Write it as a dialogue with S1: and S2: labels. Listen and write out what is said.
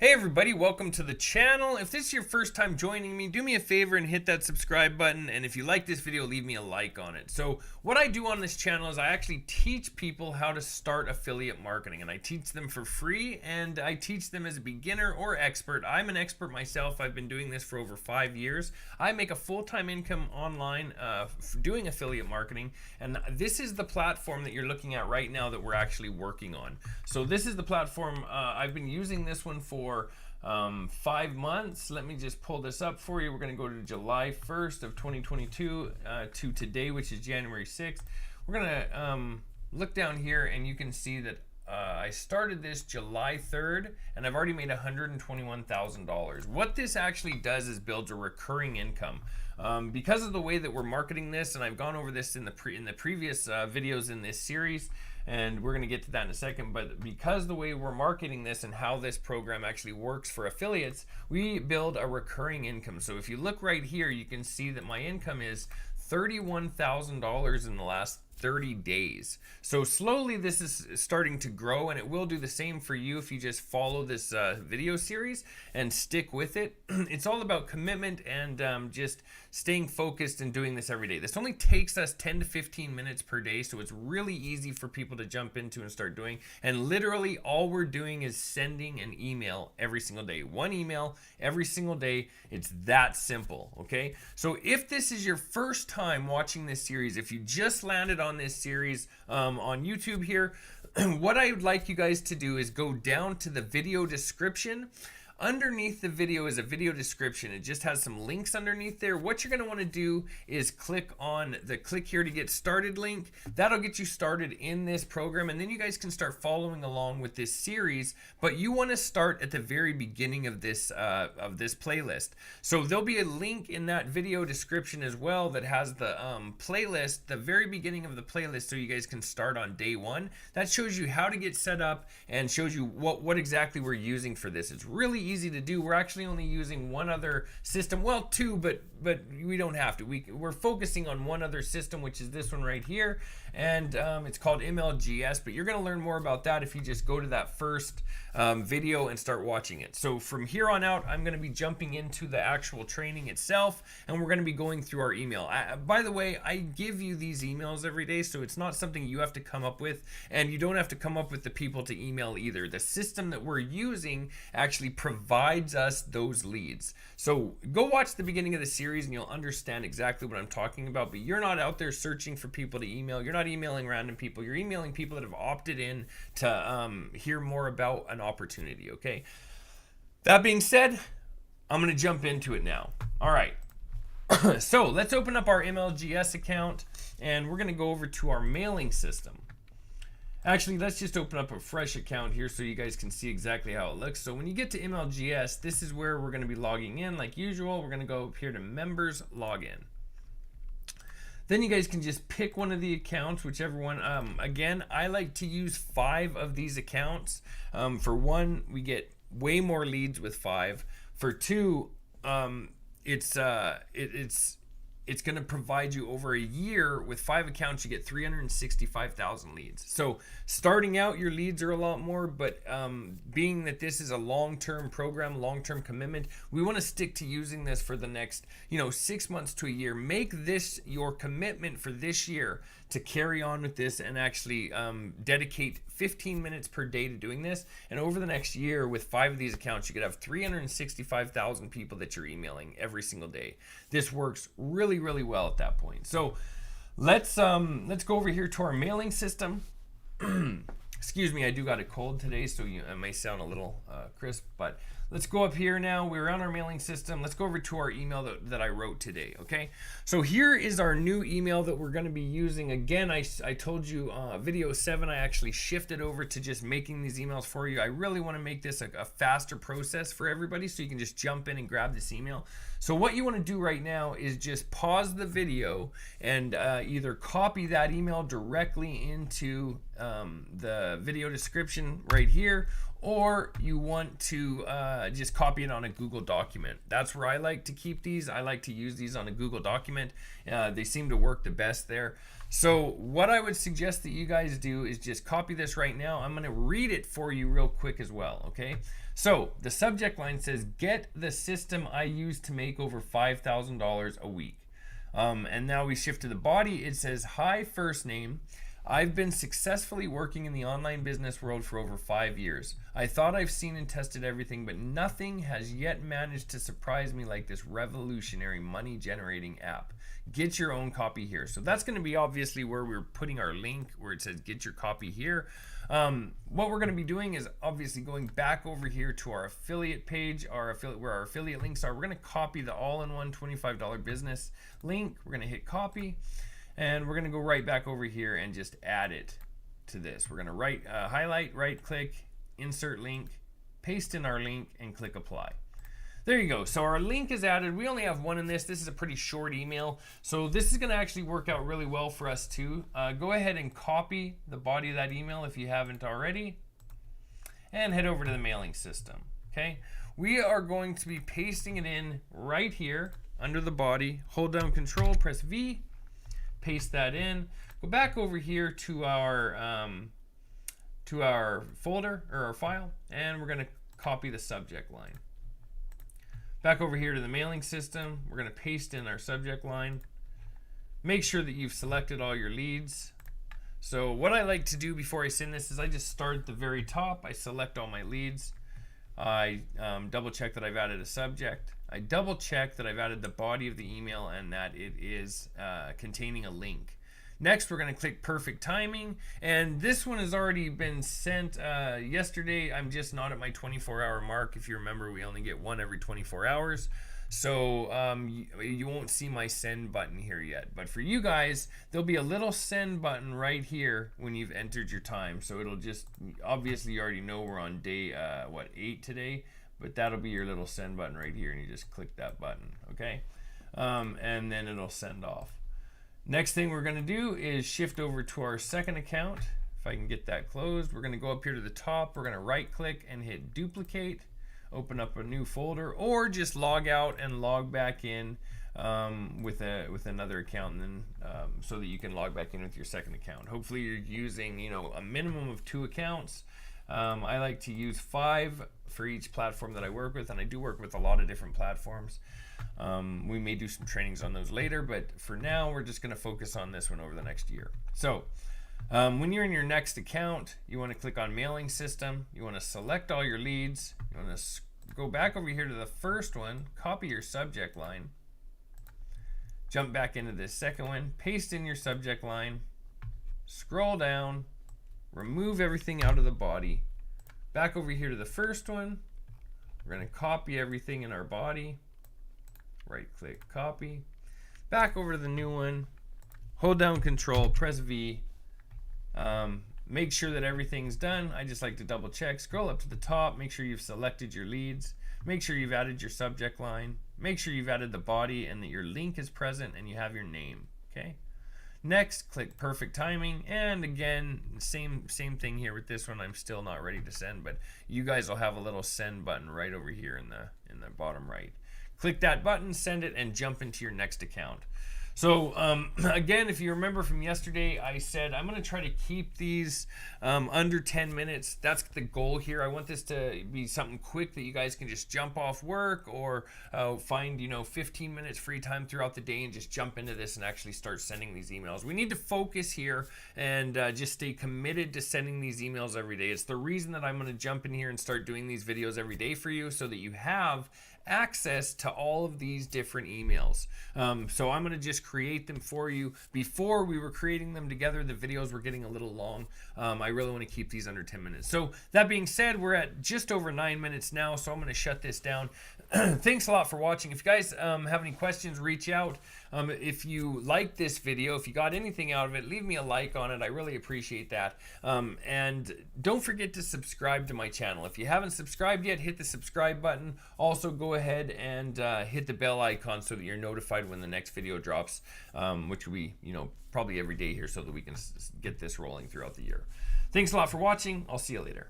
S1: Hey everybody, welcome to the channel. If this is your first time joining me, do me a favor and hit that subscribe button, and if you like this video, leave me a like on it. So what I do on this channel is I actually teach people how to start affiliate marketing, and I teach them for free, and I teach them as a beginner or expert. I'm an expert myself. I've been doing this for over 5 years. I make a full-time income online doing affiliate marketing, and this is the platform that you're looking at right now that we're actually working on. So this is the platform. I've been using this one for 5 months. Let me just pull this up for you. We're going to go to July 1st of 2022 to today, which is January 6th. We're going to look down here, and you can see that I started this July 3rd, and I've already made $121,000. What this actually does is builds a recurring income. Because of the way that we're marketing this, and I've gone over this in the previous videos in this series, and we're going to get to that in a second, but because the way we're marketing this and how this program actually works for affiliates, we build a recurring income. So if you look right here, you can see that my income is $31,000 in the last 30 days. So slowly this is starting to grow, and it will do the same for you if you just follow this video series and stick with it. It's all about commitment and just staying focused and doing this every day. This only takes us 10 to 15 minutes per day, so it's really easy for people to jump into and start doing. And literally all we're doing is sending an email every single day. One email every single day. It's that simple, okay? So if this is your first time watching this series, if you just landed on this series on YouTube here, what I would like you guys to do is go down to the video description. Underneath the video is a video description. It just has some links underneath there. What you're going to want to do is click on the click here to get started link. That'll get you started in this program, and then you guys can start following along with this series. But you want to start at the very beginning of this playlist. So there'll be a link in that video description as well that has the playlist, the very beginning of the playlist, so you guys can start on day one. That shows you how to get set up and shows you what exactly we're using for this. It's really easy to do. We're actually only using one other system, well, two, but we don't have to. We're focusing on one other system, which is this one right here, and it's called MLGS, but you're going to learn more about that if you just go to that first video and start watching it. So from here on out, I'm going to be jumping into the actual training itself, and we're going to be going through our email. By the way, I give you these emails every day, so it's not something you have to come up with, and you don't have to come up with the people to email either. The system that we're using actually provides us those leads. So go watch the beginning of the series and you'll understand exactly what I'm talking about. But you're not out there searching for people to email. You're not emailing random people. You're emailing people that have opted in to hear more about an opportunity. Okay. That being said, I'm going to jump into it now. All right. So let's open up our MLGS account, and we're going to go over to our mailing system. Actually, let's just open up a fresh account here so you guys can see exactly how it looks. So when you get to MLGS, this is where we're going to be logging in like usual. We're going to go up here to members login. Then you guys can just pick one of the accounts, whichever one. Again, I like to use 5 of these accounts. For one, we get way more leads with 5. For 2, it's going to provide you over a year. With 5 accounts, you get 365,000 leads. So starting out, your leads are a lot more, but being that this is a long-term program, long-term commitment, we want to stick to using this for the next 6 months to a year. Make this your commitment for this year to carry on with this and actually dedicate 15 minutes per day to doing this. And over the next year, with 5 of these accounts, you could have 365,000 people that you're emailing every single day. This works really, really well at that point. So let's go over here to our mailing system. Excuse me, I do got a cold today, so it may sound a little crisp, but let's go up here now. We're on our mailing system. Let's go over to our email that I wrote today, okay? So here is our new email that we're going to be using. Again, I told you video 7, I actually shifted over to just making these emails for you. I really want to make this a faster process for everybody so you can just jump in and grab this email. So what you want to do right now is just pause the video and either copy that email directly into the video description right here, or you want to just copy it on a Google document. That's where I like to keep these. I like to use these on a Google document. They seem to work the best there. So what I would suggest that you guys do is just copy this right now. I'm going to read it for you real quick as well, okay? So the subject line says, "Get the system I use to make over $5,000 a week." And now we shift to the body. It says, "Hi, first name. I've been successfully working in the online business world for over 5 years. I thought I've seen and tested everything, but nothing has yet managed to surprise me like this revolutionary money generating app. Get your own copy here." So that's going to be obviously where we're putting our link where it says get your copy here. What we're going to be doing is obviously going back over here to our affiliate page, where our affiliate links are. We're going to copy the all-in-one $25 business link. We're going to hit copy. And we're going to go right back over here and just add it to this. We're going to highlight, right click, insert link, paste in our link, and click apply. There you go. So our link is added. We only have one in this. This is a pretty short email. So this is going to actually work out really well for us too. Go ahead and copy the body of that email if you haven't already. And head over to the mailing system. Okay. We are going to be pasting it in right here under the body. Hold down Control, press V. Paste that in. Go back over here to our folder or our file, and we're going to copy the subject line. Back over here to the mailing system, we're going to paste in our subject line. Make sure that you've selected all your leads. So what I like to do before I send this is I just start at the very top. I select all my leads. I double check that I've added a subject. I double check that I've added the body of the email and that it is containing a link. Next, we're going to click perfect timing, and this one has already been sent yesterday. I'm just not at my 24-hour mark. If you remember, we only get one every 24 hours. So you won't see my send button here yet. But for you guys, there'll be a little send button right here when you've entered your time. So it'll just, obviously you already know we're on day, 8 today. But that'll be your little send button right here, and you just click that button, okay? And then it'll send off. Next thing we're gonna do is shift over to our second account. If I can get that closed, we're gonna go up here to the top. We're gonna right click and hit duplicate. Open up a new folder, or just log out and log back in with another account, and then so that you can log back in with your second account. Hopefully you're using a minimum of 2 accounts. I like to use 5 for each platform that I work with, and I do work with a lot of different platforms. We may do some trainings on those later, but for now we're just going to focus on this one over the next year. So when you're in your next account, you want to click on mailing system. You want to select all your leads. You want to go back over here to the first one, copy your subject line, jump back into this second one, paste in your subject line, scroll down, remove everything out of the body, back over here to the first one. We're going to copy everything in our body, right click, copy, back over to the new one, hold down Control, press V. Make sure that everything's done. I just like to double check. Scroll up to the top, make sure you've selected your leads, make sure you've added your subject line, make sure you've added the body and that your link is present and you have your name. Okay. Next, click perfect timing, and again, same thing here with this one. I'm still not ready to send, but you guys will have a little send button right over here in the bottom right. Click that button, send it, and jump into your next account. So again, if you remember from yesterday, I said I'm going to try to keep these under 10 minutes. That's the goal here. I want this to be something quick that you guys can just jump off work or find 15 minutes free time throughout the day and just jump into this and actually start sending these emails. We need to focus here and just stay committed to sending these emails every day. It's the reason that I'm going to jump in here and start doing these videos every day for you, so that you have access to all of these different emails. So I'm going to just create them for you. Before we were creating them together, the videos were getting a little long. I really want to keep these under 10 minutes. So that being said, we're at just over 9 minutes now, so I'm going to shut this down. Thanks a lot for watching. If you guys have any questions, reach out. If you like this video, if you got anything out of it, leave me a like on it. I really appreciate that. And don't forget to subscribe to my channel. If you haven't subscribed yet, hit the subscribe button. Also, go ahead and hit the bell icon so that you're notified when the next video drops, which will be, probably every day here, so that we can get this rolling throughout the year. Thanks a lot for watching. I'll see you later.